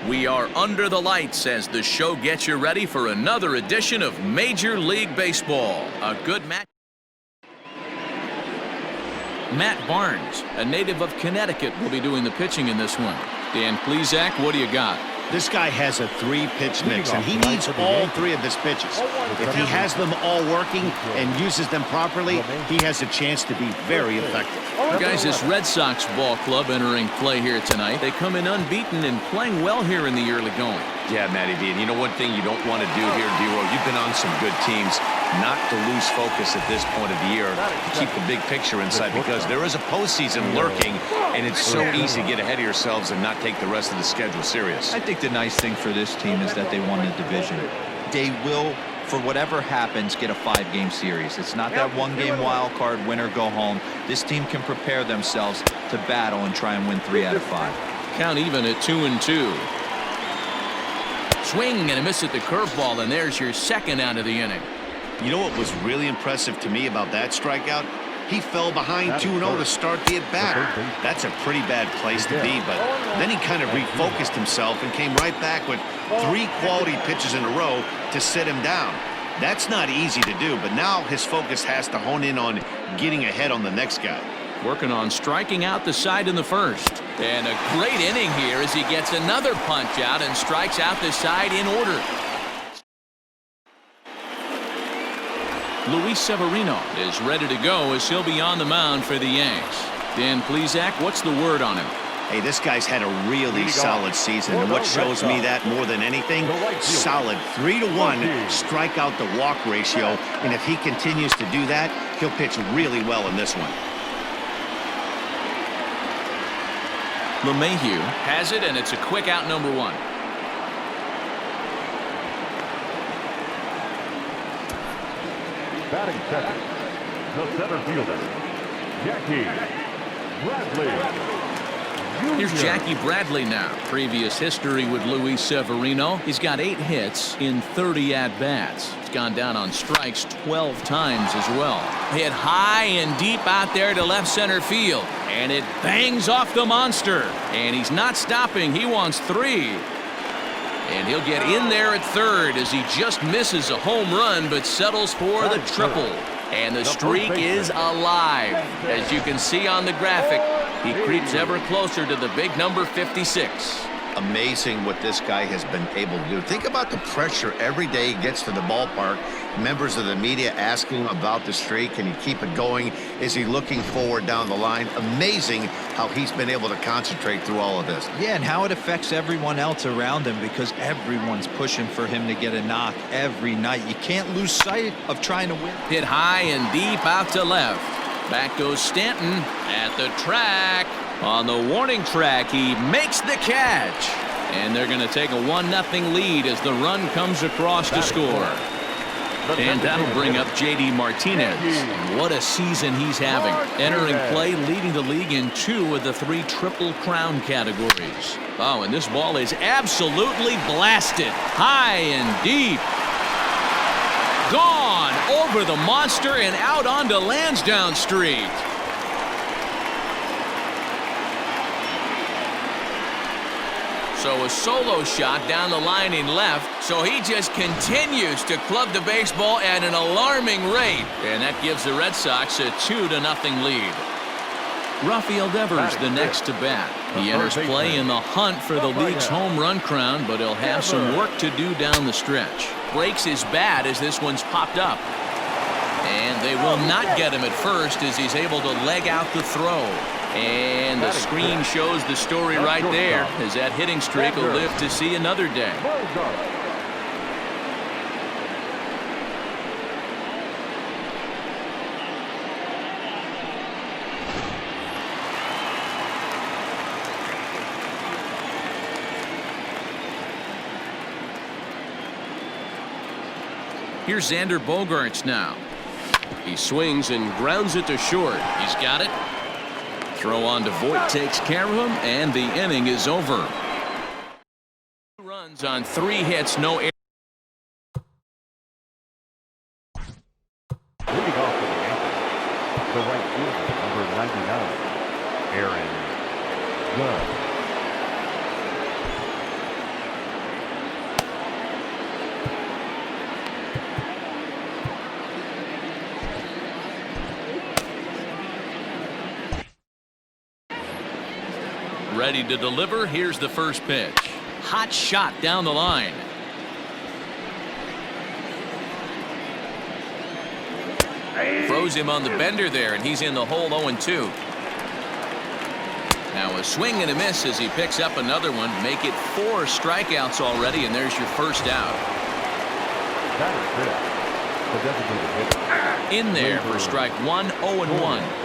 We are under the lights as the show gets you ready for another edition of Major League Baseball. A good match. Matt Barnes, a native of Connecticut, will be doing the pitching in this one. Dan Plesac, what do you got? This guy has a three-pitch mix, and he needs all three of his pitches. If he has them all working and uses them properly, he has a chance to be very effective. Guys, this Red Sox ball club entering play here tonight. They come in unbeaten and playing well here in the early going. Yeah, Matty V. And you know one thing you don't want to do here, D-Row, you've been on some good teams, not to lose focus at this point of the year, to keep the big picture inside, because there is a postseason lurking, and it's so easy to get ahead of yourselves and not take the rest of the schedule serious. I think the nice thing for this team is that they won the division. They will, for whatever happens, get a 5-game series. It's not that one-game wild card, win or go home. This team can prepare themselves to battle and try and win 3 out of 5. Count even at 2-2. Swing and a miss at the curveball, and there's your second out of the inning. You know what was really impressive to me about that strikeout? He fell behind 2-0 to start the at-bat. That's a pretty bad place to be, but then he kind of refocused himself and came right back with 3 quality pitches in a row to sit him down. That's not easy to do, but now his focus has to hone in on getting ahead on the next guy. Working on striking out the side in the first. And a great inning here as he gets another punch out and strikes out the side in order. Luis Severino is ready to go as he'll be on the mound for the Yanks. Dan Plesac, what's the word on him? Hey, this guy's had a really solid season, and what shows me that more than anything, solid 3-to-1 strikeout to walk ratio, and if he continues to do that, he'll pitch really well in this one. LeMahieu has it, and it's a quick out, number 1. Batting second, the center fielder, Jackie Bradley. Here's Jackie Bradley now. Previous history with Luis Severino. He's got 8 hits in 30 at-bats. He's gone down on strikes 12 times as well. Hit high and deep out there to left center field. And it bangs off the monster. And he's not stopping. He wants 3. And he'll get in there at third as he just misses a home run but settles for the triple. And the streak is alive. As you can see on the graphic, he creeps ever closer to the big number 56. Amazing what this guy has been able to do. Think about the pressure every day he gets to the ballpark. Members of the media asking him about the streak. Can he keep it going? Is he looking forward down the line? Amazing how he's been able to concentrate through all of this. Yeah, and how it affects everyone else around him, because everyone's pushing for him to get a knock every night. You can't lose sight of trying to win. Hit high and deep out to left. Back goes Stanton at the track. On the warning track, he makes the catch. And they're going to take a 1-0 lead as the run comes across to score. And that'll bring up J.D. Martinez. And what a season he's having. Entering play, leading the league in 2 of the 3 Triple Crown categories. Oh, and this ball is absolutely blasted. High and deep. Gone over the monster and out onto Lansdowne Street. So a solo shot down the line in left. So he just continues to club the baseball at an alarming rate. And that gives the Red Sox a 2-0 lead. Rafael Devers the next to bat. He enters play in the hunt for the league's home run crown, but he'll have some work to do down the stretch. Breaks his bat as this one's popped up. And they will not get him at first as he's able to leg out the throw. And the screen shows the story right there as that hitting streak will live to see another day. Here's Xander Bogaerts now. He swings and grounds it to short. He's got it. Throw on to Voit takes care of him, and the inning is over. 2 runs on 3 hits, no errors. Leading off for the Yankees, the right fielder, number 99, Aaron Judge. Ready to deliver. Here's the first pitch. Hot shot down the line. Throws him on the bender there, and he's in the hole 0-2. Now a swing and a miss as he picks up another one. Make it 4 strikeouts already, and there's your first out. In there for strike 1, 0-1.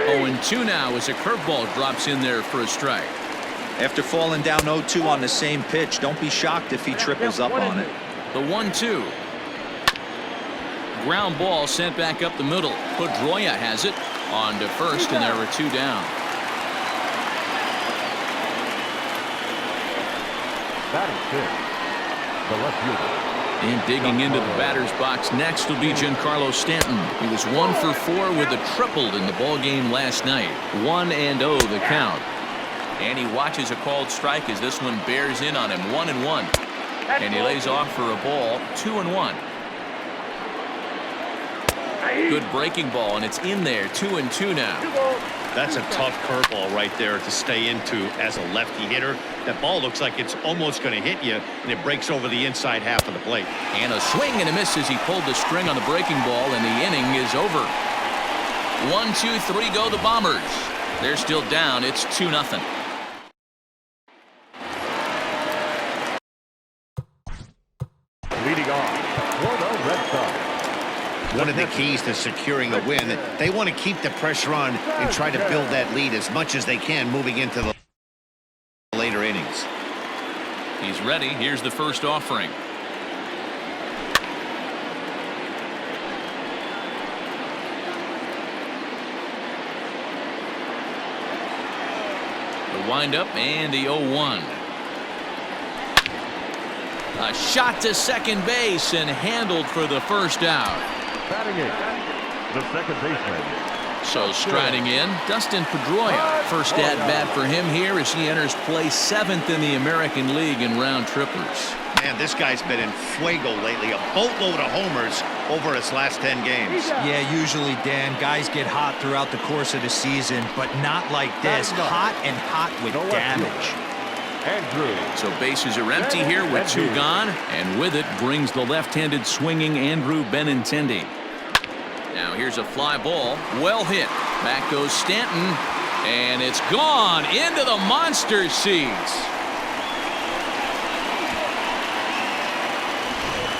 0-2 now as a curveball drops in there for a strike. After falling down 0-2 on the same pitch, don't be shocked if he triples up on it. The 1-2. Ground ball sent back up the middle. Pedroia has it on to first, and there are 2 down. The left fielder. And digging into the batter's box next will be Giancarlo Stanton. He was 1 for 4 with a triple in the ball game last night. 1-0 the count. And he watches a called strike as this one bears in on him. 1-1. And he lays off for a ball. 2-1. Good breaking ball, and it's in there. 2-2 now. That's a tough curveball right there to stay into as a lefty hitter. That ball looks like it's almost going to hit you, and it breaks over the inside half of the plate. And a swing and a miss as he pulled the string on the breaking ball, and the inning is over. 1, 2, 3 go the Bombers. They're still down. It's 2-0. Leading off, Florida Red Sox. One of the keys to securing a win, they want to keep the pressure on and try to build that lead as much as they can moving into the later innings. He's ready. Here's the first offering. The windup and the 0-1. A shot to second base and handled for the first out. Batting in, the second baseman. So striding in, Dustin Pedroia. First at bat for him here as he enters play 7th in the American League in round trippers. Man, this guy's been in fuego lately. A boatload of homers over his last 10 games. Yeah, usually, Dan, guys get hot throughout the course of the season, but not like this. Hot and hot with damage. So bases are empty here with 2 gone, and with it brings the left-handed swinging Andrew Benintendi. Now here's a fly ball, well hit. Back goes Stanton, and it's gone into the monster seats.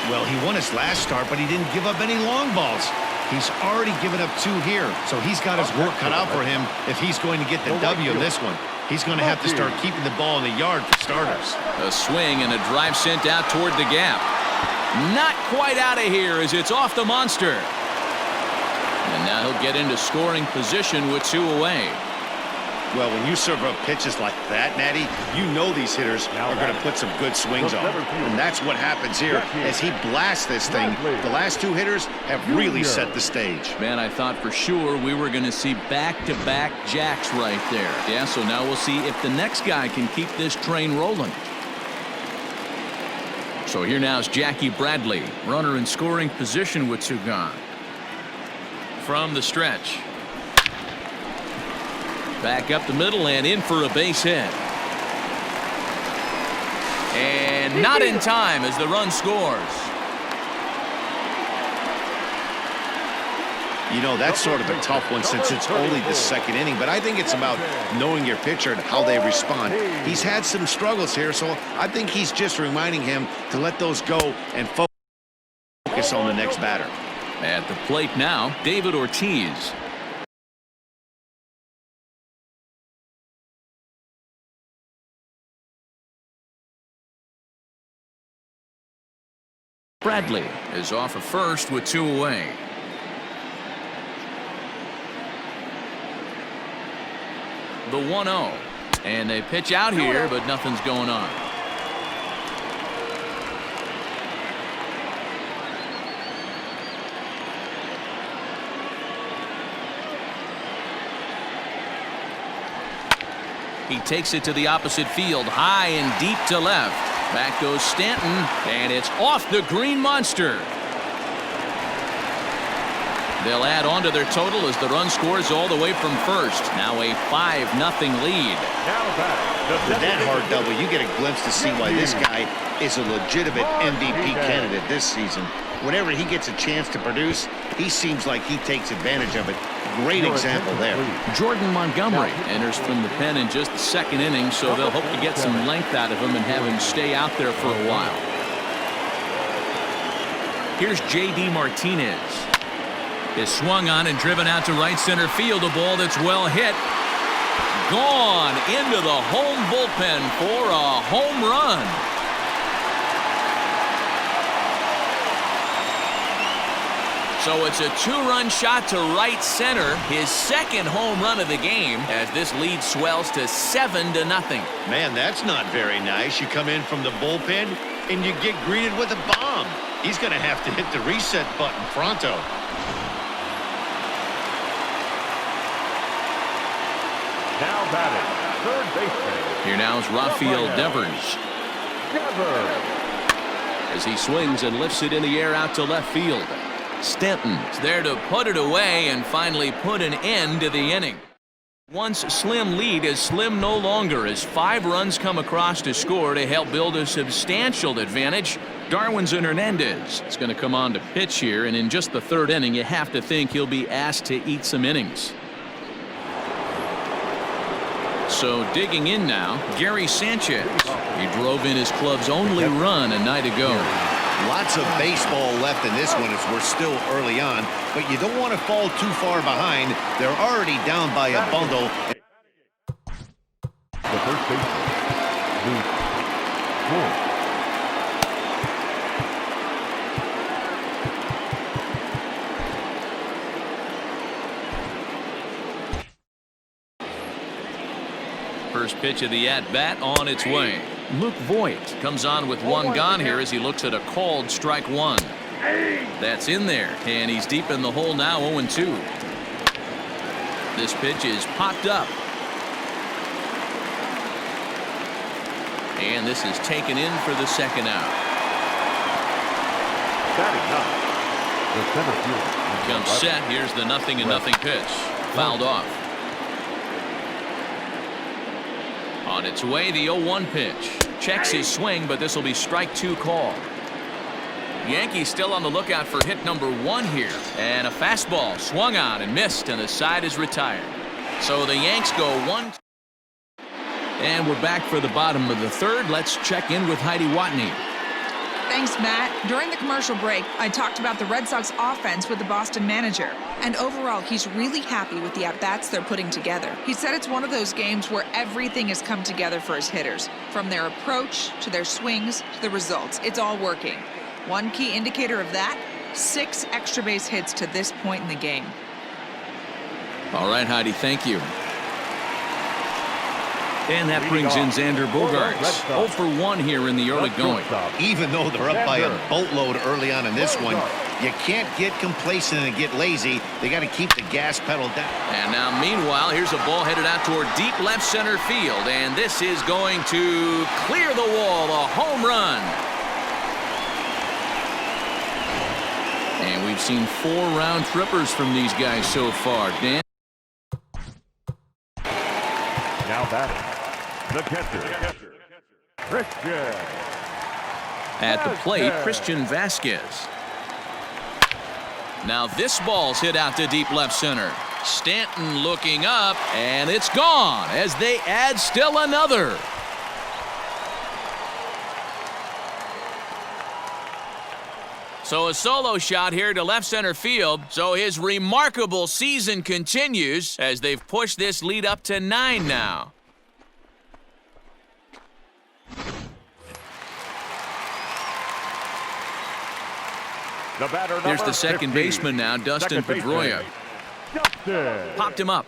Well, he won his last start, but he didn't give up any long balls. He's already given up 2 here, so he's got his work cut out for him if he's going to get the W in this one. He's going to have to start keeping the ball in the yard for starters. A swing and a drive sent out toward the gap. Not quite out of here as it's off the monster. And now he'll get into scoring position with 2 away. Well, when you serve up pitches like that, Natty, you know these hitters are going to put some good swings on. And that's what happens here as he blasts this thing. The last 2 hitters have really set the stage. Man, I thought for sure we were going to see back-to-back jacks right there. Yeah, so now we'll see if the next guy can keep this train rolling. So here now is Jackie Bradley, runner in scoring position with 2 gone. From the stretch. Back up the middle and in for a base hit. And not in time as the run scores. You know, that's sort of a tough one since it's only the 2nd inning, but I think it's about knowing your pitcher and how they respond. He's had some struggles here, so I think he's just reminding him to let those go and focus on the next batter. At the plate now, David Ortiz. Bradley is off of first with 2 away. The 1-0. And they pitch out here, but nothing's going on. He takes it to the opposite field, high and deep to left. Back goes Stanton, and it's off the green monster. They'll add on to their total as the run scores all the way from first. Now a 5-0 lead. With that hard double, you get a glimpse to see why this guy is a legitimate MVP candidate this season. Whenever he gets a chance to produce, he seems like he takes advantage of it. Great example there. Jordan Montgomery enters from the pen in just the second inning, so they'll hope to get some length out of him and have him stay out there for a while. Here's J.D. Martinez. Is swung on and driven out to right center field. A ball that's well hit. Gone into the home bullpen for a home run. So it's a two-run shot to right center, his second home run of the game, as this lead swells to 7-0. Man, that's not very nice. You come in from the bullpen and you get greeted with a bomb. He's going to have to hit the reset button pronto. Now batting, third baseman. Here now is Rafael Devers. As he swings and lifts it in the air out to left field. Stanton's there to put it away and finally put an end to the inning. Once slim lead is slim no longer as 5 runs come across to score to help build a substantial advantage. Darwinzon Hernandez is going to come on to pitch here, and in just the third inning you have to think he'll be asked to eat some innings. So digging in now, Gary Sanchez. He drove in his club's only run a night ago. Lots of baseball left in this one as we're still early on, but you don't want to fall too far behind. They're already down by a bundle. The first baseman, Luke Voigt. First pitch of the at-bat on its way. Luke Voigt comes on with one gone here as he looks at a called strike one. That's in there, and he's deep in the hole now, 0-2. This pitch is popped up. And this is taken in for the second out. Batting ninth, the center fielder. Comes set. Here's the 0-0 pitch. Fouled off. On its way, the 0-1 pitch. Checks his swing, but this will be strike 2 call. Yankees still on the lookout for hit number 1 here. And a fastball swung on and missed, and the side is retired. So the Yanks go 1. And we're back for the bottom of the third. Let's check in with Heidi Watney. Thanks, Matt. During the commercial break, I talked about the Red Sox offense with the Boston manager. And overall, he's really happy with the at-bats they're putting together. He said it's one of those games where everything has come together for his hitters. From their approach, to their swings, to the results. It's all working. One key indicator of that, 6 extra base hits to this point in the game. All right, Heidi, thank you. And that brings in Xander Bogaerts. 0 for 1 here in the early going. Even though they're up by a boatload early on in this one, you can't get complacent and get lazy. They got to keep the gas pedal down. And now, meanwhile, here's a ball headed out toward deep left center field. And this is going to clear the wall, a home run. And we've seen 4 round trippers from these guys so far. Dan? Now batting, the catcher, Christian. At the plate, Christian Vasquez. Now this ball's hit out to deep left center. Stanton looking up, and it's gone as they add still another. So a solo shot here to left center field. So his remarkable season continues as they've pushed this lead up to 9 now. Here's the second baseman now, Dustin Pedroia. Popped him up.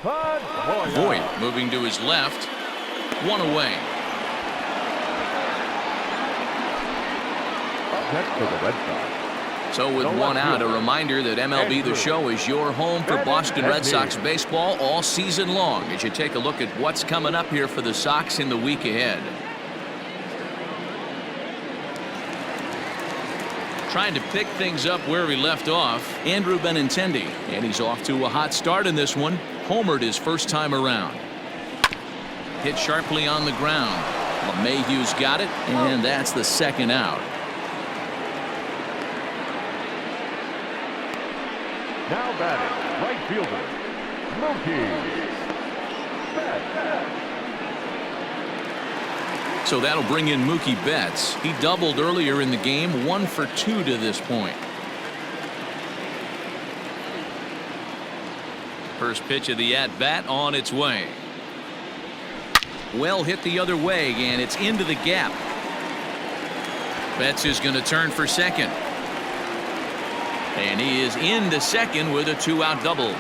Voigt moving to his left. 1 away. So with 1 out, a reminder that MLB The Show is your home for Boston Red Sox baseball all season long as you take a look at what's coming up here for the Sox in the week ahead. Trying to pick things up where he left off, Andrew Benintendi. And he's off to a hot start in this one. Homered his first time around. Hit sharply on the ground. LeMahieu's got it, and that's the second out. Now batting, right fielder, Mookie Betts. So that'll bring in Mookie Betts. He doubled earlier in the game, 1 for 2 to this point. First pitch of the at-bat on its way. Well hit the other way, and it's into the gap. Betts is going to turn for second. And he is into second with a 2-out double.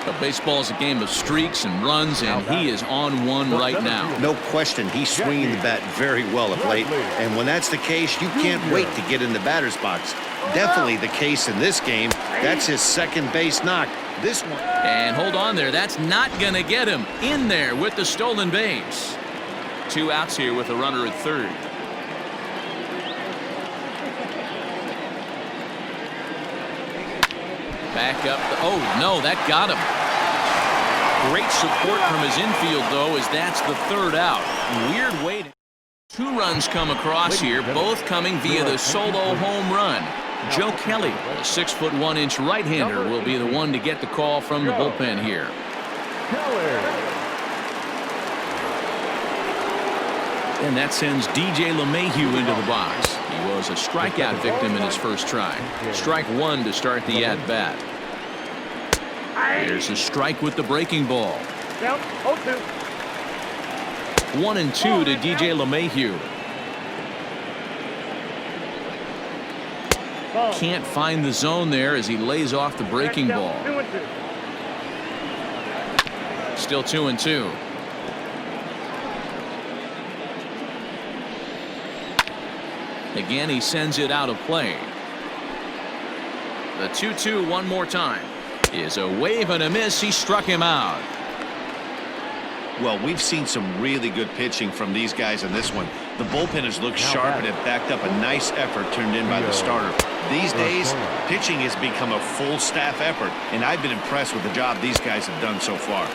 But baseball is a game of streaks and runs, and he is on one right now. No question, he's swinging the bat very well of late. And when that's the case, you can't wait to get in the batter's box. Definitely the case in this game. That's his second base knock. This one. And hold on there. That's not going to get him in there with the stolen base. 2 outs here with a runner at third. Back up. Oh, no, that got him. Great support from his infield, though, as that's the third out. Weird way to... 2 runs come across here, both coming via the solo home run. Joe Kelly, a 6'1" right-hander, will be the one to get the call from the bullpen here. And that sends DJ LeMahieu into the box. He was a strikeout victim in his first try. Strike 1 to start the at-bat. There's a strike with the breaking ball. 1-2 to DJ LeMahieu. Can't find the zone there as he lays off the breaking ball. Still 2-2. Again, he sends it out of play. The 2-2 one more time. Is a wave and a miss. He struck him out. Well, we've seen some really good pitching from these guys in this one. The bullpen has looked sharp and it backed up a nice effort turned in by the starter. These days, pitching has become a full staff effort, and I've been impressed with the job these guys have done so far.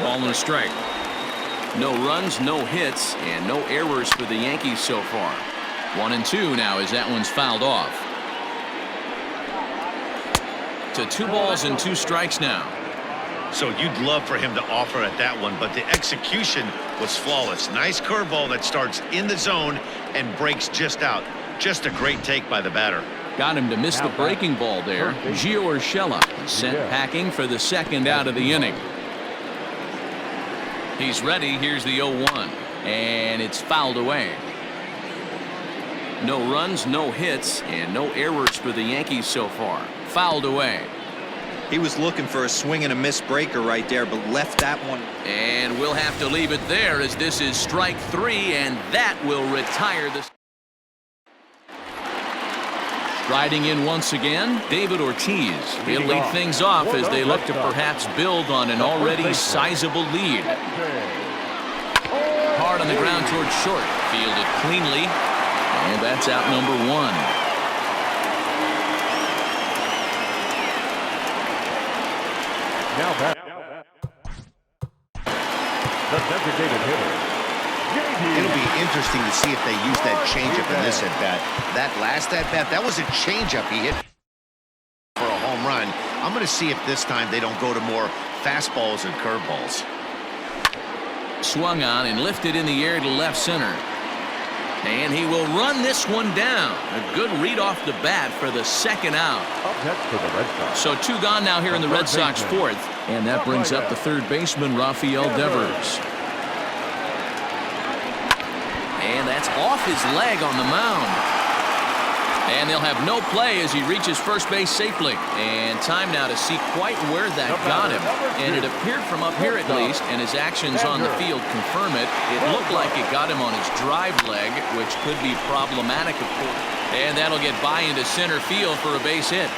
Ball and a strike. No runs, no hits, and no errors for the Yankees so far. 1-2 now as that one's fouled off. To 2 balls and 2 strikes now. So you'd love for him to offer at that one, but the execution was flawless. Nice curveball that starts in the zone and breaks just out. Just a great take by the batter. Got him to miss the breaking ball there. Gio Urshela sent packing for the second out of the inning. He's ready. Here's the 0-1. And it's fouled away. No runs, no hits, and no errors for the Yankees so far. Fouled away. He was looking for a swing and a miss breaker right there, but left that one. And we'll have to leave it there as this is strike 3, and that will retire the... Riding in once again, David Ortiz. He'll lead things off as they look to perhaps build on an already sizable lead. Hard on the ground towards short. Fielded cleanly. And that's out number 1. Now back. The designated hitter. It'll be interesting to see if they use that changeup in this at-bat. That last at-bat, that was a changeup he hit for a home run. I'm going to see if this time they don't go to more fastballs and curveballs. Swung on and lifted in the air to left center. And he will run this one down. A good read off the bat for the second out. So 2 gone now here in the Red Sox 4th. And that brings up the third baseman, Rafael Devers. And that's off his leg on the mound. And they'll have no play as he reaches first base safely. And time now to see quite where that got him. And it appeared from up here at least, and his actions on the field confirm it. It looked like it got him on his drive leg, which could be problematic, of course. And that'll get by into center field for a base hit.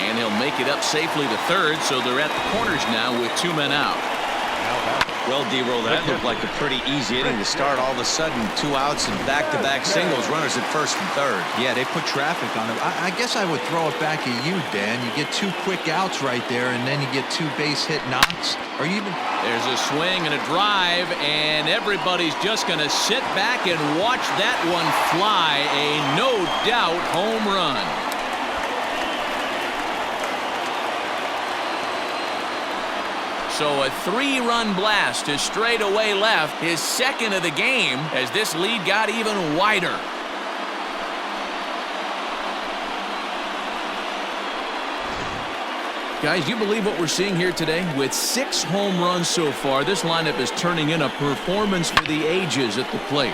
And he'll make it up safely to third, so they're at the corners now with 2 men out. Well, D-Roll, that looked like a pretty easy inning to start. All of a sudden, 2 outs and back-to-back singles, runners at first and third. Yeah, they put traffic on it. I guess I would throw it back at you, Dan. You get 2 quick outs right there, and then you get 2 base hit knocks. Or even There's a swing and a drive, and everybody's just going to sit back and watch that one fly. A no-doubt home run. So a 3-run blast to straightaway left, his second of the game, as this lead got even wider. Guys, you believe what we're seeing here today? With 6 home runs so far, this lineup is turning in a performance for the ages at the plate.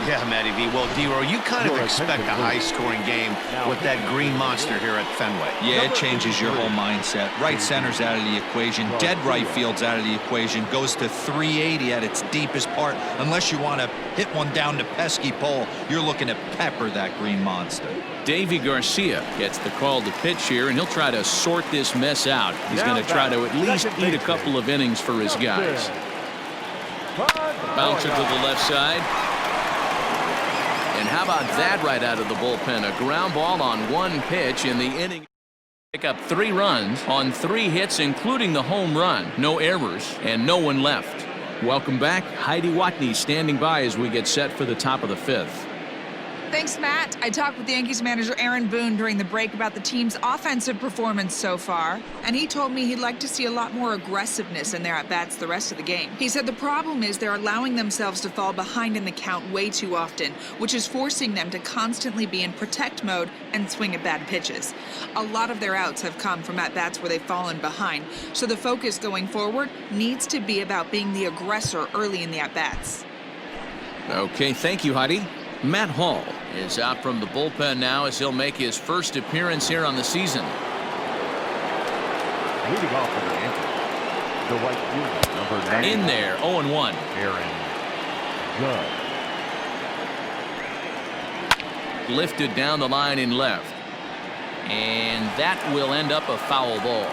Yeah, Matty V. Well, D-Roll, you kind of expect a high-scoring game with that green monster here at Fenway. Yeah, it changes your whole mindset. Right center's out of the equation. Dead right field's out of the equation. Goes to 380 at its deepest part. Unless you want to hit one down the pesky pole, you're looking to pepper that green monster. Davy Garcia gets the call to pitch here, and he'll try to sort this mess out. He's going to try to at least eat a couple of innings for his guys. Bouncer to the left side. And how about that right out of the bullpen? A ground ball on 1 pitch in the inning. Pick up 3 runs on 3 hits, including the home run. No errors and no one left. Welcome back. Heidi Watney standing by as we get set for the top of the 5th. Thanks, Matt. I talked with the Yankees manager Aaron Boone during the break about the team's offensive performance so far, and he told me he'd like to see a lot more aggressiveness in their at-bats the rest of the game. He said the problem is they're allowing themselves to fall behind in the count way too often, which is forcing them to constantly be in protect mode and swing at bad pitches. A lot of their outs have come from at-bats where they've fallen behind, so the focus going forward needs to be about being the aggressor early in the at-bats. Okay, thank you, Heidi. Matt Hall is out from the bullpen now as he'll make his first appearance here on the season. Leading off for the Yankees, the right fielder, number 9. In there, 0-1. Aaron Judge. Lifted down the line in left. And that will end up a foul ball.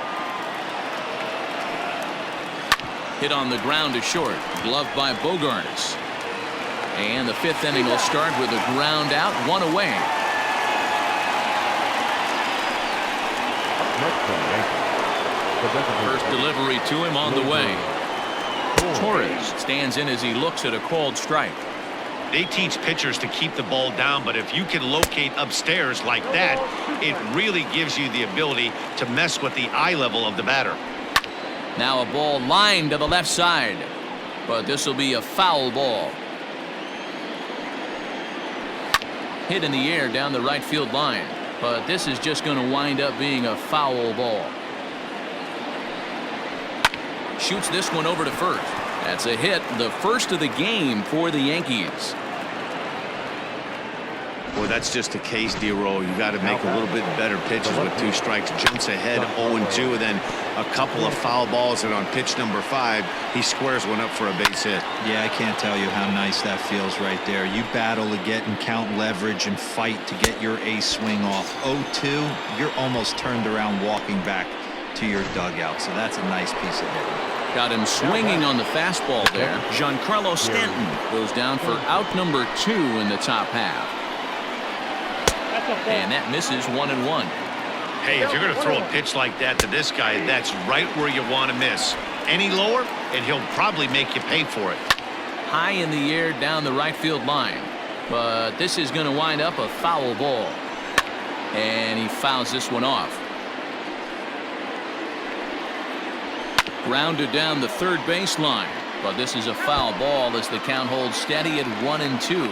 Hit on the ground to short. Gloved by Bogarts. And the 5th inning will start with a ground out, 1 away. First delivery to him on the way. Torres stands in as he looks at a called strike. They teach pitchers to keep the ball down, but if you can locate upstairs like that, it really gives you the ability to mess with the eye level of the batter. Now a ball lined to the left side, but this will be a foul ball. Hit in the air down the right field line, but this is just going to wind up being a foul ball. Shoots this one over to first. That's a hit, the first of the game for the Yankees. Boy, that's just a case, D-Roll. You got to make a little bit better pitches with 2 strikes. Jumps ahead 0-2, and then a couple of foul balls, and on pitch number 5, he squares one up for a base hit. Yeah, I can't tell you how nice that feels right there. You battle to get and count leverage and fight to get your ace swing off. 0-2, you're almost turned around walking back to your dugout, so that's a nice piece of hitting. Got him swinging on the fastball there. Giancarlo Stanton goes down for out number 2 in the top half. And that misses 1-1. Hey, if you're going to throw a pitch like that to this guy, that's right where you want to miss. Any lower, and he'll probably make you pay for it. High in the air down the right field line. But this is going to wind up a foul ball. And he fouls this one off. Grounded down the third baseline. But this is a foul ball as the count holds steady at 1-2.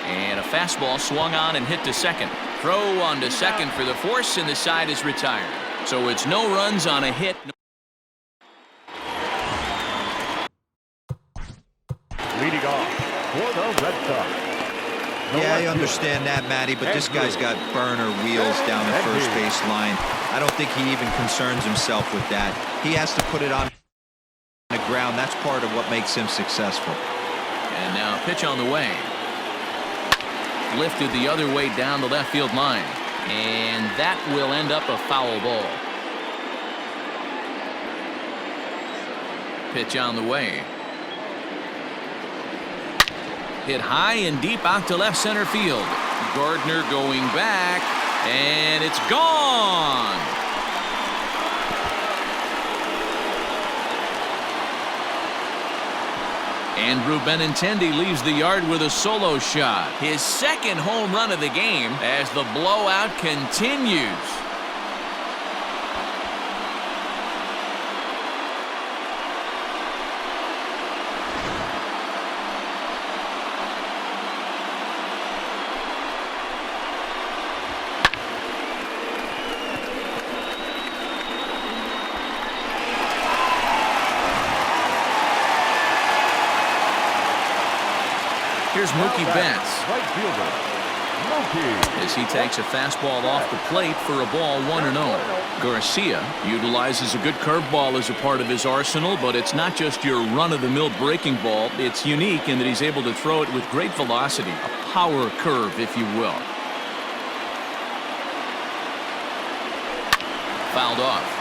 And a fastball swung on and hit to second. Throw on to second for the force, and the side is retired. So it's no runs on a hit. Leading off for the Red Sox. Yeah, I understand that, Matty, but this guy's got burner wheels down the first base line. I don't think he even concerns himself with that. He has to put it on the ground. That's part of what makes him successful. And now a pitch on the way. Lifted the other way down the left field line. And that will end up a foul ball. Pitch on the way. Hit high and deep out to left center field. Gardner going back, and it's gone. Andrew Benintendi leaves the yard with a solo shot. His second home run of the game as the blowout continues. Here's Mookie Betts. Right fielder, Mookie. As he takes a fastball off the plate for a ball 1-0. Garcia utilizes a good curveball as a part of his arsenal, but it's not just your run-of-the-mill breaking ball. It's unique in that he's able to throw it with great velocity, a power curve, if you will. Fouled off.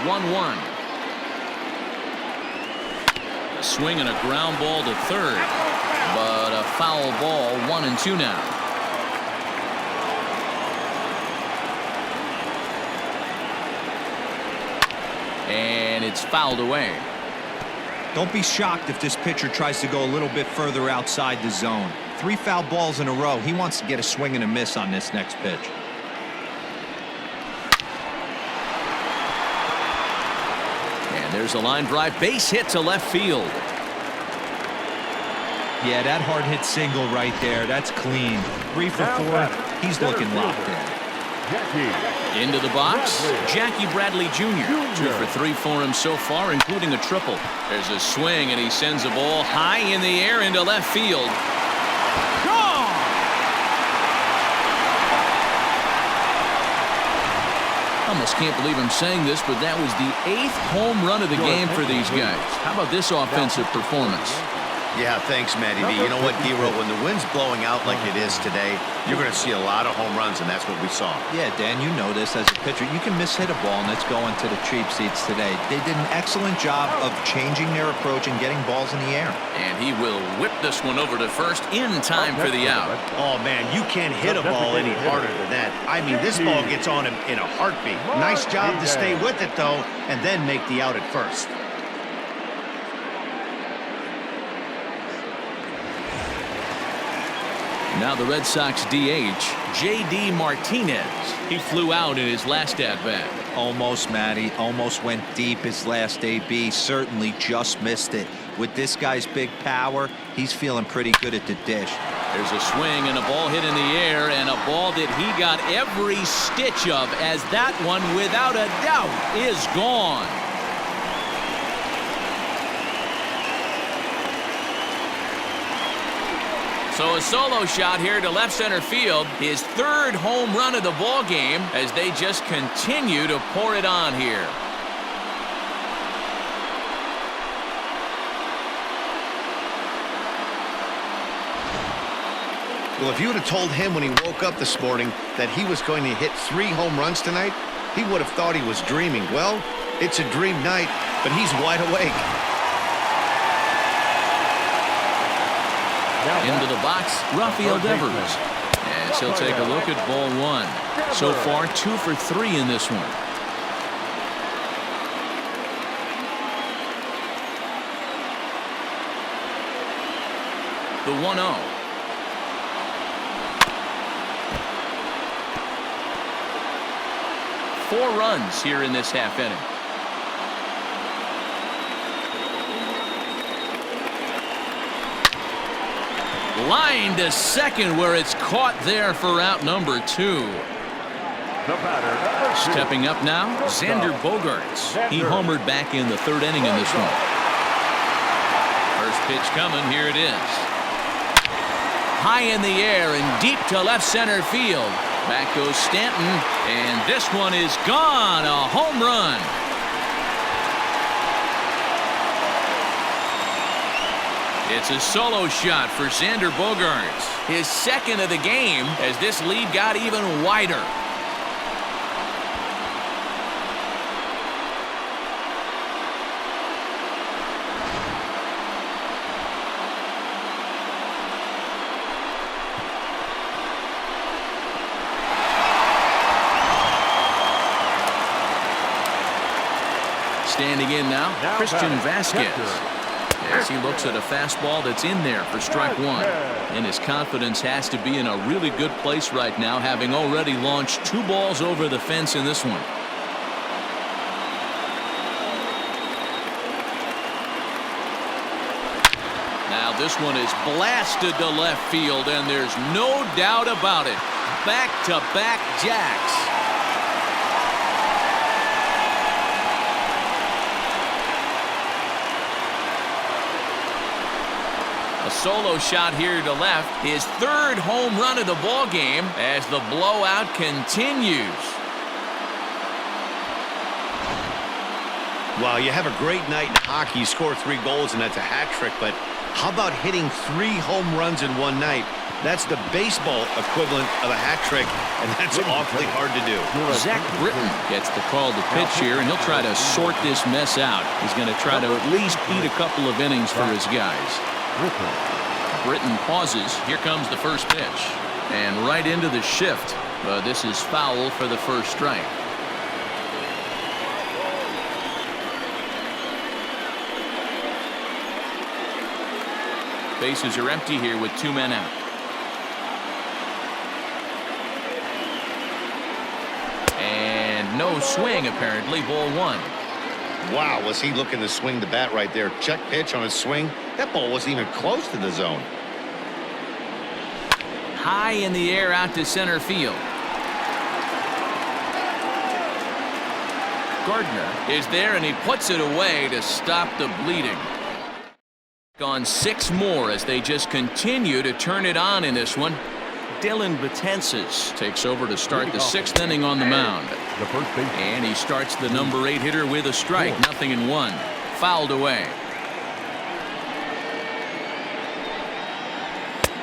1-1. A swing and a ground ball to third, but a foul ball. 1-2 now. And it's fouled away. Don't be shocked if this pitcher tries to go a little bit further outside the zone. 3 foul balls in a row. He wants to get a swing and a miss on this next pitch. There's a line drive base hit to left field. Yeah, that hard hit single right there. That's clean. 3 for 4. He's looking locked in. Into the box, Jackie Bradley Jr. 2 for 3 for him so far, including a triple. There's a swing, and he sends a ball high in the air into left field. Almost can't believe I'm saying this, but that was the 8th home run of the game for these guys. How about this offensive performance? Yeah, thanks, Matty D. You know what, D-Ro, when the wind's blowing out like it is today, you're going to see a lot of home runs, and that's what we saw. Yeah, Dan, you know this as a pitcher. You can miss hit a ball, and it's going to the cheap seats today. They did an excellent job of changing their approach and getting balls in the air. And he will whip this one over to first in time for the out. Oh, man, you can't hit a ball any harder than that. I mean, this ball gets on him in a heartbeat. Nice job to stay with it, though, and then make the out at first. Now the Red Sox DH, J.D. Martinez. He flew out in his last at-bat. Almost, Matty. Almost went deep his last AB. Certainly just missed it. With this guy's big power, he's feeling pretty good at the dish. There's a swing and a ball hit in the air, and a ball that he got every stitch of, as that one, without a doubt, is gone. So a solo shot here to left center field, his 3rd home run of the ball game, as they just continue to pour it on here. Well, if you would have told him when he woke up this morning that he was going to hit 3 home runs tonight, he would have thought he was dreaming. Well, it's a dream night, but he's wide awake. Into the box, Rafael Devers. As he'll take a look at ball 1. So far, 2 for 3 in this one. The 1-0. Four runs here in this half inning. Line to second, where it's caught there for out number 2. Stepping up now, Xander Bogaerts. He homered back in the 3rd inning in this one. First pitch coming, here it is. High in the air and deep to left center field. Back goes Stanton, and this one is gone. A home run. It's a solo shot for Xander Bogaerts. His second of the game as this lead got even wider. Standing in now, Christian Vasquez. As he looks at a fastball that's in there for strike one. And his confidence has to be in a really good place right now, having already launched 2 balls over the fence in this one. Now this one is blasted to left field, and there's no doubt about it. Back-to-back jacks. A solo shot here to left, his 3rd home run of the ball game as the blowout continues. Well, you have a great night in hockey. You score 3 goals, and that's a hat trick. But how about hitting 3 home runs in one night? That's the baseball equivalent of a hat trick, and that's awfully hard to do. Zach Britton gets the call to pitch here, and he'll try to sort this mess out. He's going to try to at least beat a couple of innings for his guys. Britton pauses. Here comes the first pitch. And right into the shift. But this is foul for the first strike. Bases are empty here with 2 men out. And no swing, apparently. Ball 1. Wow, was he looking to swing the bat right there. Check pitch on his swing. That ball wasn't even close to the zone. High in the air out to center field. Gardner is there, and he puts it away to stop the bleeding. On 6 more as they just continue to turn it on in this one. Dylan Betances takes over to start the 6th inning on the mound. And he starts the number 8 hitter with a strike. 0-1. Fouled away.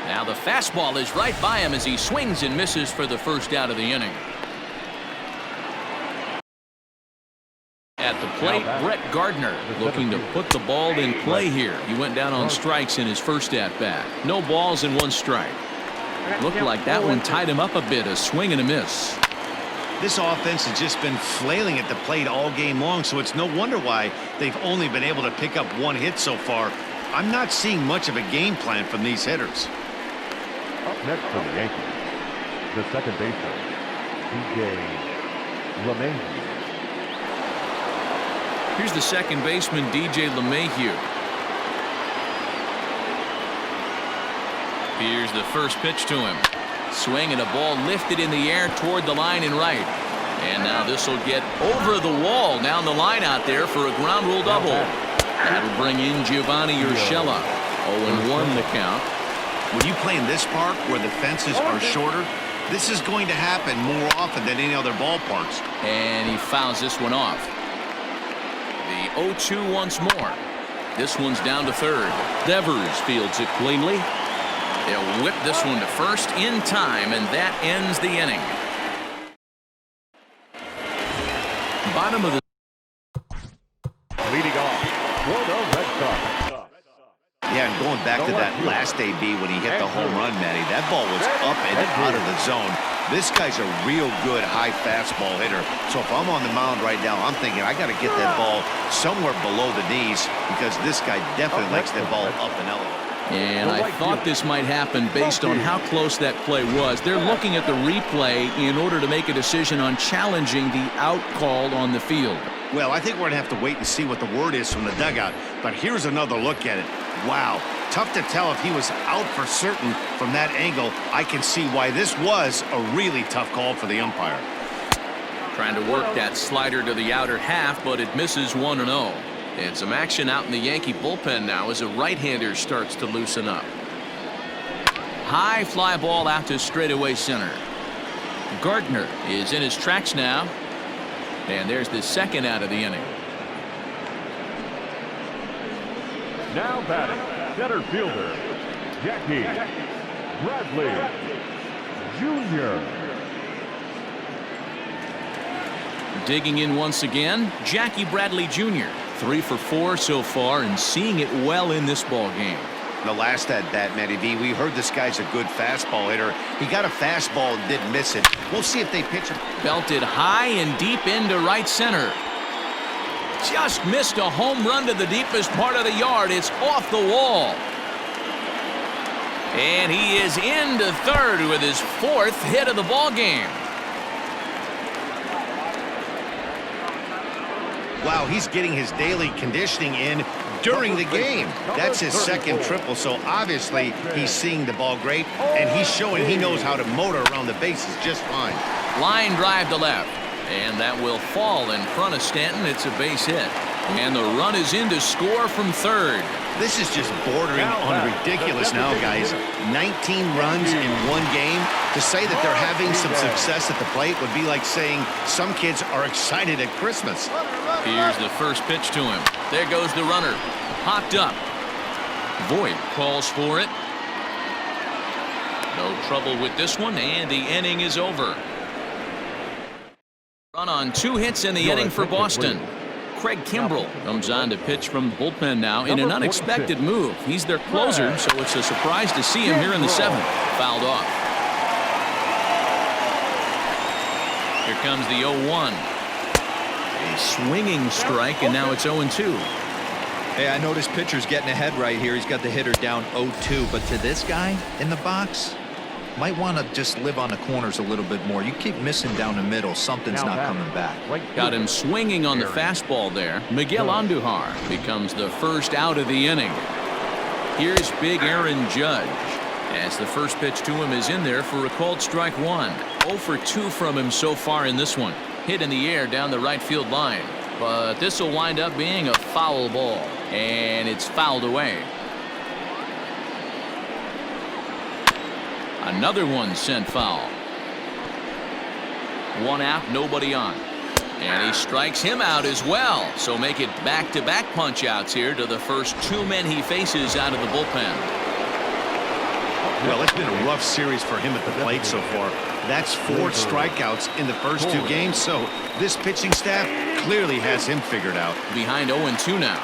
Now the fastball is right by him as he swings and misses for the first out of the inning. At the plate, Brett Gardner looking to put the ball in play here. He went down on strikes in his first at-bat. No balls and 1 strike. Looked like that one tied him up a bit, a swing and a miss. This offense has just been flailing at the plate all game long, so it's no wonder why they've only been able to pick up 1 hit so far. I'm not seeing much of a game plan from these hitters. Up next for the Yankees, the second baseman, DJ LeMahieu. Here's the second baseman, DJ LeMahieu. Here's the first pitch to him. Swing and a ball lifted in the air toward the line and right. And now this will get over the wall down the line out there for a ground rule double. That'll bring in Giovanni Urshela. 0-1 the count. When you play in this park where the fences are shorter, this is going to happen more often than any other ballparks. And he fouls this one off. The 0-2 once more. This one's down to third. Devers fields it cleanly. They'll whip this one to first in time, and that ends the inning. Bottom of the Leading off for the Red Sox. Yeah, and going back to that last AB when he hit the home run, Matty, that ball was up and out of the zone. This guy's a real good high fastball hitter. So if I'm on the mound right now, I'm thinking I got to get that ball somewhere below the knees because this guy definitely likes that ball up and elevated. And I thought this might happen based on how close that play was. They're looking at the replay in order to make a decision on challenging the out call on the field. Well, I think we're going to have to wait and see what the word is from the dugout. But here's another look at it. Wow. Tough to tell if he was out for certain from that angle. I can see why this was a really tough call for the umpire. Trying to work that slider to the outer half, but it misses 1-0. And some action out in the Yankee bullpen now as a right-hander starts to loosen up. High fly ball out to straightaway center. Gardner is in his tracks now. And there's the second out of the inning. Now batting, Center fielder, Jackie Bradley Jr. Digging in once again, Jackie Bradley Jr. 3 for 4 so far and seeing it well in this ball game. The last at bat, Matty V, we heard this guy's a good fastball hitter. He got a fastball and didn't miss it. We'll see if they pitch him. Belted high and deep into right center. Just missed a home run to the deepest part of the yard. It's off the wall. And he is into third with his 4th hit of the ball game. Wow, he's getting his daily conditioning in during the game. That's his 2nd triple, so obviously he's seeing the ball great, and he's showing he knows how to motor around the bases just fine. Line drive to left, and that will fall in front of Stanton. It's a base hit, and the run is in to score from third. This is just bordering on ridiculous now, guys. 19 runs in one game. To say that they're having some success at the plate would be like saying some kids are excited at Christmas. Here's the first pitch to him. There goes the runner. Hopped up. Voit calls for it. No trouble with this one, and the inning is over. Run on 2 hits in the inning for Boston. Craig Kimbrell comes on to pitch from the bullpen now in an unexpected move. He's their closer, so it's a surprise to see him here in the 7th. Fouled off. Here comes the 0-1. A swinging strike, and now it's 0-2. Hey, I noticed pitcher's getting ahead right here. He's got the hitter down 0-2, but to this guy in the box, might want to just live on the corners a little bit more. You keep missing down the middle, something's not coming back. Got him swinging on the fastball there. Miguel Andujar becomes the first out of the inning. Here's big Aaron Judge, as the first pitch to him is in there for a called strike 1. 0 for 2 from him so far in this one. Hit in the air down the right field line, but this will wind up being a foul ball, and it's fouled away. Another one sent foul. 1 out, nobody on. And he strikes him out as well. So make it back-to-back punch-outs here to the first 2 men he faces out of the bullpen. Well, it's been a rough series for him at the plate so far. That's 4 strikeouts in the first 2 games, so this pitching staff clearly has him figured out. Behind 0-2 now.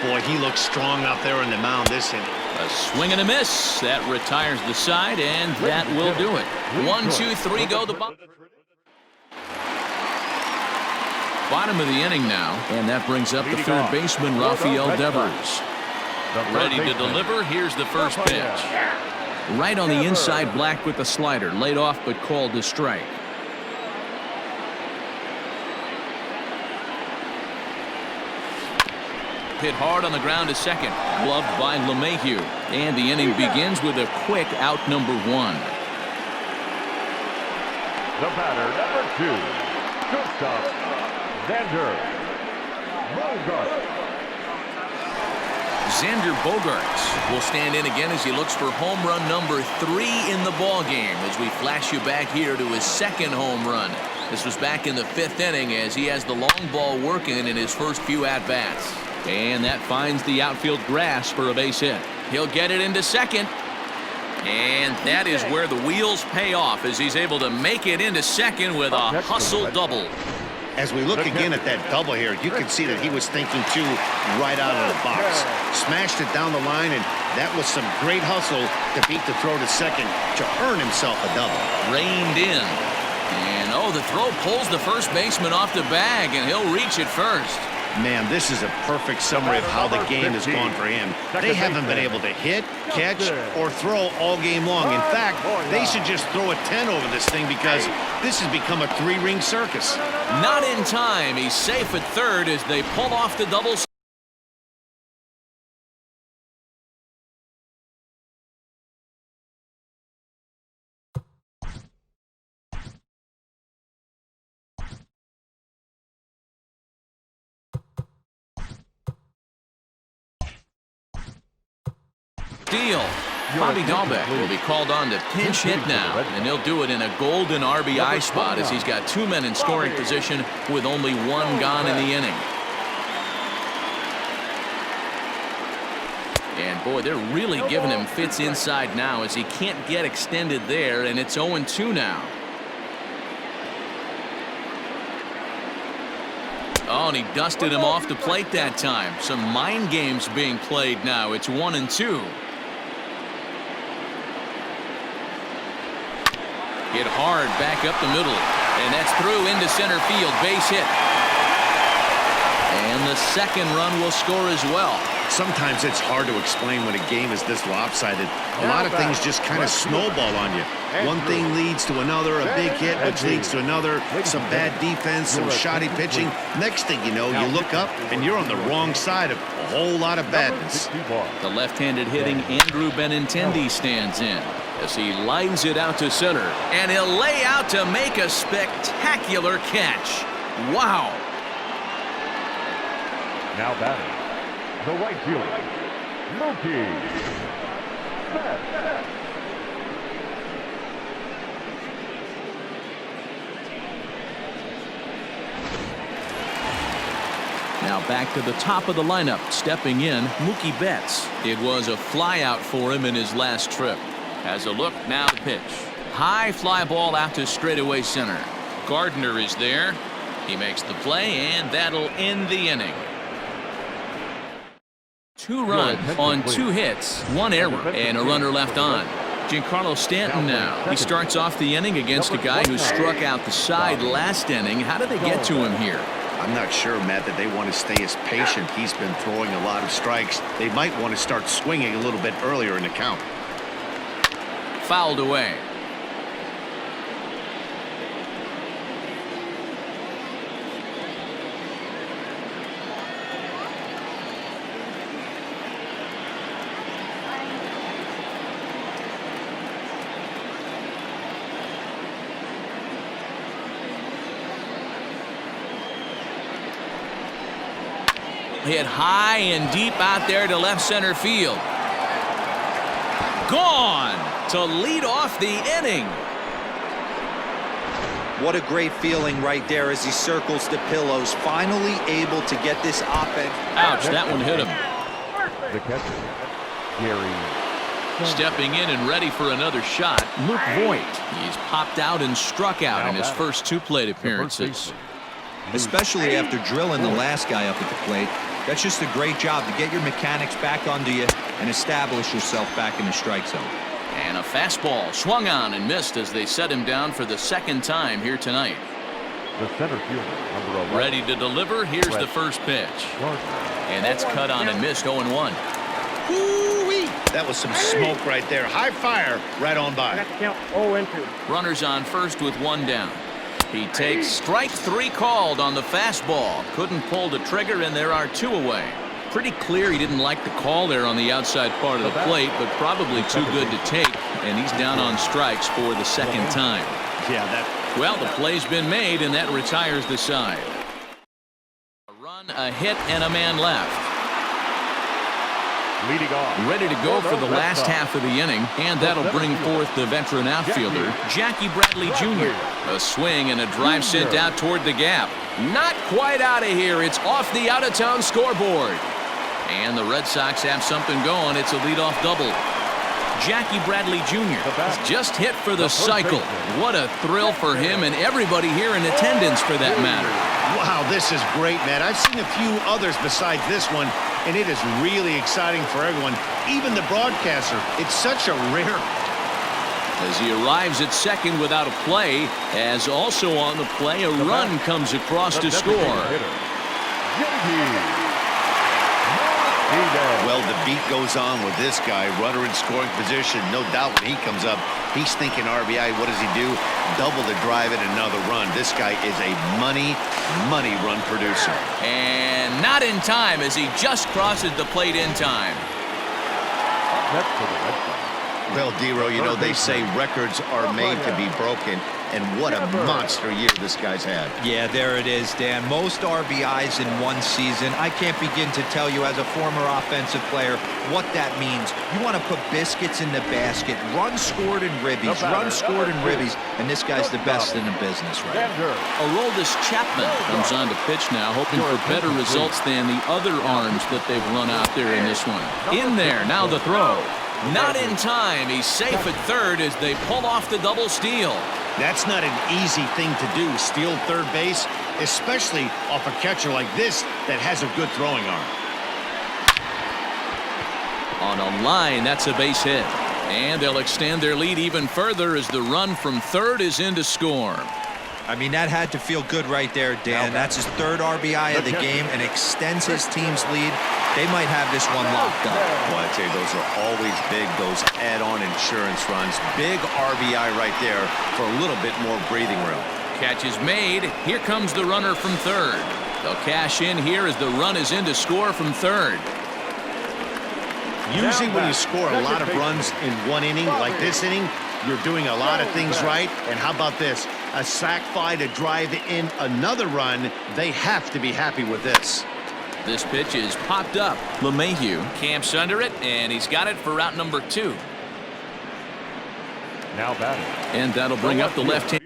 Boy, he looks strong out there on the mound this inning. A swing and a miss. That retires the side, and that will do it. 1, 2, 3, go the bottom. Bottom of the inning now, and that brings up the third baseman, Rafael Devers. Ready to deliver. Here's the first pitch. Right on the inside, Black with the slider. Laid off, but called to strike. Hit hard on the ground to second. Gloved by LeMahieu. And the inning begins with a quick out number 1. The batter, number 2, Gustav Xander Bogart. Xander Bogaerts will stand in again as he looks for home run number 3 in the ball game, as we flash you back here to his 2nd home run. This was back in the 5th inning as he has the long ball working in his first few at-bats. And that finds the outfield grass for a base hit. He'll get it into second. And that is where the wheels pay off, as he's able to make it into second with a hustle double. As we look again at that double here, you can see that he was thinking too right out of the box. Smashed it down the line, and that was some great hustle to beat the throw to second to earn himself a double. Reined in. And the throw pulls the first baseman off the bag, and he'll reach it first. Man, this is a perfect summary of how the game has gone for him. They haven't been able to hit, catch, or throw all game long. In fact, they should just throw a 10 over this thing, because this has become a 3-ring circus. Not in time. He's safe at third as they pull off the double. Deal. Bobby Dahlbeck will be called on to pinch hit now, and he'll do it in a golden RBI spot as he's got 2 men in scoring position with only 1 gone in the inning. And Boy, they're really giving him fits inside now as he can't get extended there, and it's 0-2 now. Oh, and he dusted him off the plate that time. Some mind games being played now. It's 1-2. Hit hard back up the middle, and that's through into center field. Base hit. And the second run will score as well. Sometimes it's hard to explain when a game is this lopsided. A lot of things just kind of snowball on you. One thing leads to another, a big hit, which leads to another, some bad defense, some shoddy pitching. Next thing you know, you look up and you're on the wrong side of a whole lot of badness. The left-handed hitting Andrew Benintendi stands in as he lines it out to center, and he'll lay out to make a spectacular catch. Wow. Now batting, the right fielder, Mookie Betts. Now back to the top of the lineup, stepping in, Mookie Betts. It was a flyout for him in his last trip. Has a look, now the pitch. High fly ball out to straightaway center. Gardner is there. He makes the play, and that'll end the inning. 2 runs on 2 hits, 1 error, and a runner left on. Giancarlo Stanton now. He starts off the inning against a guy who struck out the side last inning. How did they get to him here? I'm not sure, Matt, that they want to stay as patient. He's been throwing a lot of strikes. They might want to start swinging a little bit earlier in the count. Fouled away. Hit high and deep out there to left center field. Gone to lead off the inning. What a great feeling right there as he circles the pillows, finally able to get this offense. Ouch, that one hit him. The catcher, Gary. Stepping in and ready for another shot, Luke Voigt. He's popped out and struck out in his first 2 plate appearances. Especially after drilling the last guy up at the plate. That's just a great job to get your mechanics back onto you and establish yourself back in the strike zone. And a fastball swung on and missed as they set him down for the 2nd time here tonight. The center fielder, number 11. Ready to deliver. Here's the first pitch. And that's cut on and missed. 0-1. Woo-wee! That was some smoke right there. High fire right on by. Count 0-2. Runners on first with 1 down. He takes strike 3 called on the fastball. Couldn't pull the trigger, and there are 2 away. Pretty clear he didn't like the call there on the outside part of the plate, but probably too good to take, and he's down on strikes for the 2nd time. Yeah, Well, the play's been made, and that retires the side. A run, a hit, and a man left. Leading off. Ready to go for the last half of the inning, and that'll bring forth the veteran outfielder, Jackie Bradley Jr. A swing and a drive sent out toward the gap. Not quite out of here. It's off the out-of-town scoreboard. And the Red Sox have something going. It's a leadoff double. Jackie Bradley Jr. has just hit for the cycle. What a thrill for him and everybody here in attendance for that matter. wow, this is great, man. I've seen a few others besides this one, and it is really exciting for everyone, even the broadcaster. It's such a rare. As he arrives at second without a play, as also on the play, a run comes across to score. Well, the beat goes on with this guy, runner in scoring position. No doubt when he comes up, he's thinking RBI. What does he do? Double to drive it, another run. This guy is a money run producer. And not in time as he just crosses the plate in time. Well, D-Row, you know, they say records are made to be broken, and what a monster year this guy's had. Yeah, there it is, Dan. Most RBIs in one season. I can't begin to tell you as a former offensive player what that means. You want to put biscuits in the basket, runs scored in ribbies, and this guy's the best in the business right now. Aroldis Chapman comes on to pitch now, hoping for better results than the other arms that they've run out there in this one. In there, now the throw. Not in time. He's safe at third as they pull off the double steal. That's not an easy thing to do, steal third base, especially off a catcher like this that has a good throwing arm. On a line, that's a base hit. And they'll extend their lead even further as the run from third is in to score. I mean, that had to feel good right there, Dan. That's his third RBI of the game and extends his team's lead. They might have this one locked up. Well, I tell you, those are always big, those add-on insurance runs. Big RBI right there for a little bit more breathing room. Catch is made. Here comes the runner from third. They'll cash in here as the run is in to score from third. Usually when you score a lot of runs in one inning, like this inning, you're doing a lot of things right. And how about this? A sac fly to drive in another run. They have to be happy with this. This pitch is popped up. LeMahieu camps under it, and he's got it for route number 2. Now batting. And that'll bring up the left hand.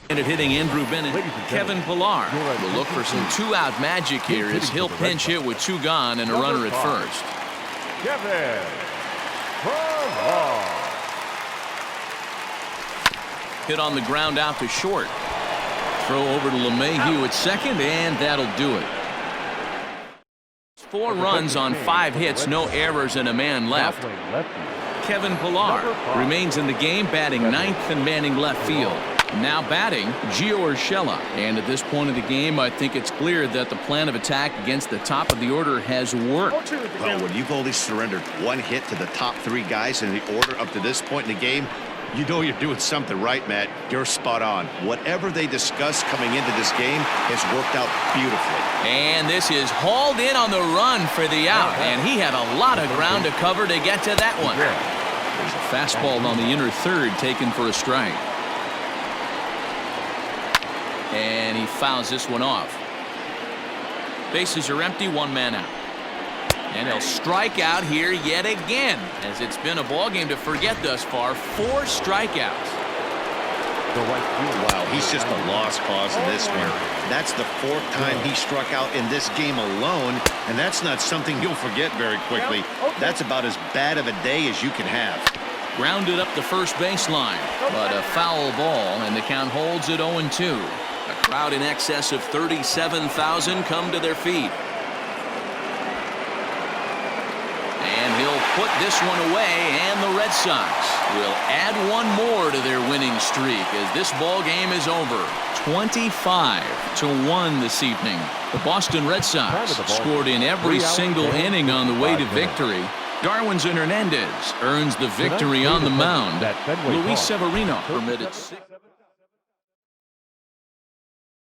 Hitting Andrew Bennett, Kevin Pillar will look for some two-out magic here as he'll pinch hit with 2 gone and a runner at first. Kevin Pillar. Hit on the ground out to short. Throw over to LeMahieu at second, and that'll do it. 4 runs on 5 hits, no errors, and a man left. Kevin Pillar remains in the game, batting 9th and manning left field. Now batting, Gio Urshela. And at this point of the game, I think it's clear that the plan of attack against the top of the order has worked. Well, when you've only surrendered 1 hit to the top 3 guys in the order up to this point in the game, you know you're doing something right, Matt. You're spot on. Whatever they discussed coming into this game has worked out beautifully. And this is hauled in on the run for the out. And he had a lot of ground to cover to get to that one. There's a fastball on the inner third taken for a strike. And he fouls this one off. Bases are empty, 1 man out. And he'll strike out here yet again, as it's been a ball game to forget thus far. 4 strikeouts. Wow, he's just a lost cause in this one. That's the 4th time he struck out in this game alone, and that's not something you'll forget very quickly. That's about as bad of a day as you can have. Grounded up the first baseline, but a foul ball, and the count holds at 0-2. A crowd in excess of 37,000 come to their feet. And he'll put this one away, and the Red Sox will add 1 more to their winning streak as this ball game is over. 25-1 this evening. The Boston Red Sox scored in every single inning on the way to victory. Darwinzon Hernandez earns the victory on the mound. Luis Severino permitted 6.